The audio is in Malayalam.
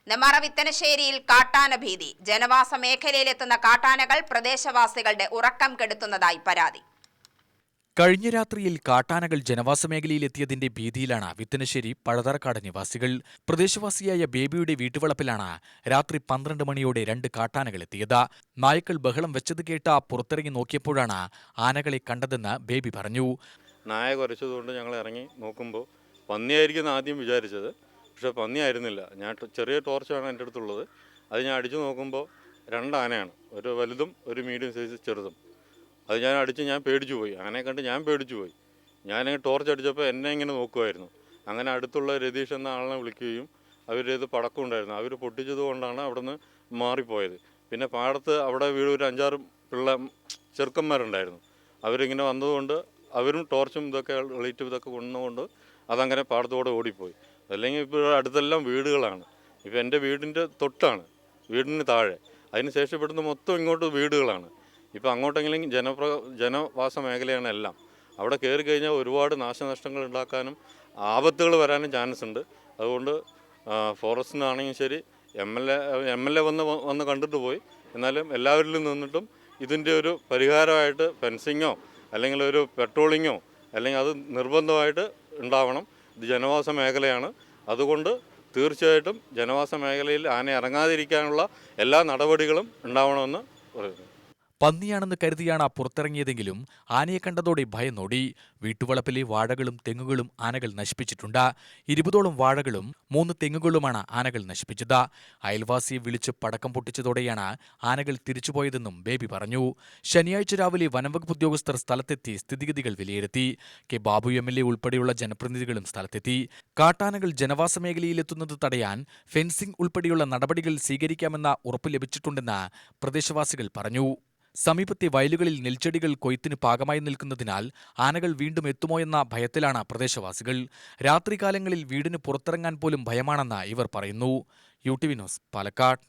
നെന്മാറ വിത്തനശ്ശേരിയിൽ കാട്ടാന ഭീതി. ജനവാസ മേഖലയിലെത്തുന്ന കാട്ടാനകൾ പ്രദേശവാസികളുടെ ഉറക്കം കെടുത്തുന്നതായി പരാതി. കഴിഞ്ഞ രാത്രിയിൽ കാട്ടാനകൾ ജനവാസ മേഖലയിലെത്തിയതിന്റെ ഭീതിയിലാണ് വിത്തനശ്ശേരി പഴതറക്കാട് നിവാസികൾ. പ്രദേശവാസിയായ ബേബിയുടെ വീട്ടുവളപ്പിലാണ് രാത്രി 12 മണിയോടെ 2 കാട്ടാനകൾ എത്തിയത്. നായ്ക്കൾ ബഹളം വെച്ചത് കേട്ട പുറത്തിറങ്ങി നോക്കിയപ്പോഴാണ് ആനകളെ കണ്ടതെന്ന് ബേബി പറഞ്ഞു. നായ കുരച്ചതുകൊണ്ട് ഞങ്ങൾ ഇറങ്ങി നോക്കുമ്പോൾ പന്നിയായിരിക്കും ആദ്യം വിചാരിച്ചത്. പക്ഷേ പന്നിയായിരുന്നില്ല. ഞാൻ ചെറിയ ടോർച്ചാണ് എൻ്റെ അടുത്തുള്ളത്. അത് ഞാൻ അടിച്ചു നോക്കുമ്പോൾ 2 ആനയാണ്, ഒരു വലുതും ഒരു മീഡിയം സൈസ് ചെറുതും. അത് ഞാൻ പേടിച്ചു പോയി. ആനയെ കണ്ട് ഞാൻ പേടിച്ചു പോയി. ഞാനിങ്ങനെ ടോർച്ച് അടിച്ചപ്പോൾ എന്നെ ഇങ്ങനെ നോക്കുമായിരുന്നു. അങ്ങനെ അടുത്തുള്ള രതീഷ് എന്ന ആളിനെ വിളിക്കുകയും അവരേത് പടക്കം ഉണ്ടായിരുന്നു, അവർ പൊട്ടിച്ചത് കൊണ്ടാണ് അവിടെ നിന്ന് മാറിപ്പോയത്. പിന്നെ പാടത്ത് അവിടെ വീട് ഒരു 5-6 ചെറുക്കന്മാരുണ്ടായിരുന്നു. അവരിങ്ങനെ വന്നതുകൊണ്ട് അവരും ടോർച്ചും ഇതൊക്കെ ലൈറ്റും ഇതൊക്കെ കൊണ്ടുകൊണ്ട് അതങ്ങനെ പാടത്തോടെ ഓടിപ്പോയി. അല്ലെങ്കിൽ ഇപ്പോൾ അടുത്തെല്ലാം വീടുകളാണ്. ഇപ്പോൾ എൻ്റെ വീടിൻ്റെ തൊട്ടാണ്, വീടിന് താഴെ. അതിന് ശേഷം ഇവിടുന്ന് മൊത്തം ഇങ്ങോട്ട് വീടുകളാണ്. ഇപ്പോൾ അങ്ങോട്ടെങ്കിലും ജനവാസ മേഖലയാണ് എല്ലാം. അവിടെ കയറി കഴിഞ്ഞാൽ ഒരുപാട് നാശനഷ്ടങ്ങൾ ഉണ്ടാക്കാനും ആപത്തുകൾ വരാനും ചാൻസ് ഉണ്ട്. അതുകൊണ്ട് ഫോറസ്റ്റിനാണെങ്കിലും ശരി, എം എൽ എ വന്ന് കണ്ടിട്ട് പോയി. എന്നാലും എല്ലാവരിലും നിന്നിട്ടും ഇതിൻ്റെ ഒരു പരിഹാരമായിട്ട് ഫെൻസിങ്ങോ അല്ലെങ്കിൽ ഒരു പെട്രോളിങ്ങോ അല്ലെങ്കിൽ അത് നിർബന്ധമായിട്ട് ഉണ്ടാവണം. ഇത് ജനവാസ മേഖലയാണ്. അതുകൊണ്ട് തീർച്ചയായിട്ടും ജനവാസ മേഖലയിൽ ആന ഇറങ്ങാതിരിക്കാനുള്ള എല്ലാ നടപടികളും ഉണ്ടാവണമെന്ന് പറയുന്നു. പന്നിയാണെന്ന് കരുതിയാണ് പുറത്തിറങ്ങിയതെങ്കിലും ആനയെ കണ്ടതോടെ ഭയന്നോടി. വീട്ടുവളപ്പിലെ വാഴകളും തെങ്ങുകളും ആനകൾ നശിപ്പിച്ചിട്ടുണ്ട്. 20ഓളം വാഴകളും 3 തെങ്ങുകളുമാണ് ആനകൾ നശിപ്പിച്ചത്. അയൽവാസിയെ വിളിച്ച് പടക്കം പൊട്ടിച്ചതോടെയാണ് ആനകൾ തിരിച്ചുപോയതെന്നും ബേബി പറഞ്ഞു. ശനിയാഴ്ച രാവിലെ വനംവകുപ്പ് ഉദ്യോഗസ്ഥർ സ്ഥലത്തെത്തി സ്ഥിതിഗതികൾ വിലയിരുത്തി. കെ ബാബു MLA ഉൾപ്പെടെയുള്ള ജനപ്രതിനിധികളും സ്ഥലത്തെത്തി. കാട്ടാനകൾ ജനവാസ മേഖലയിലെത്തുന്നത് തടയാൻ ഫെൻസിംഗ് ഉൾപ്പെടെയുള്ള നടപടികൾ സ്വീകരിക്കാമെന്ന ഉറപ്പ് ലഭിച്ചിട്ടുണ്ടെന്ന് പ്രദേശവാസികൾ പറഞ്ഞു. സമീപത്തെ വയലുകളിൽ നെൽച്ചെടികൾ കൊയ്ത്തിന് പാകമായി നിൽക്കുന്നതിനാൽ ആനകൾ വീണ്ടും എത്തുമോയെന്ന ഭയത്തിലാണ് പ്രദേശവാസികൾ. രാത്രികാലങ്ങളിൽ വീടിന് പുറത്തിറങ്ങാൻ പോലും ഭയമാണെന്ന് ഇവർ പറയുന്നു. UTV news, Palakkad.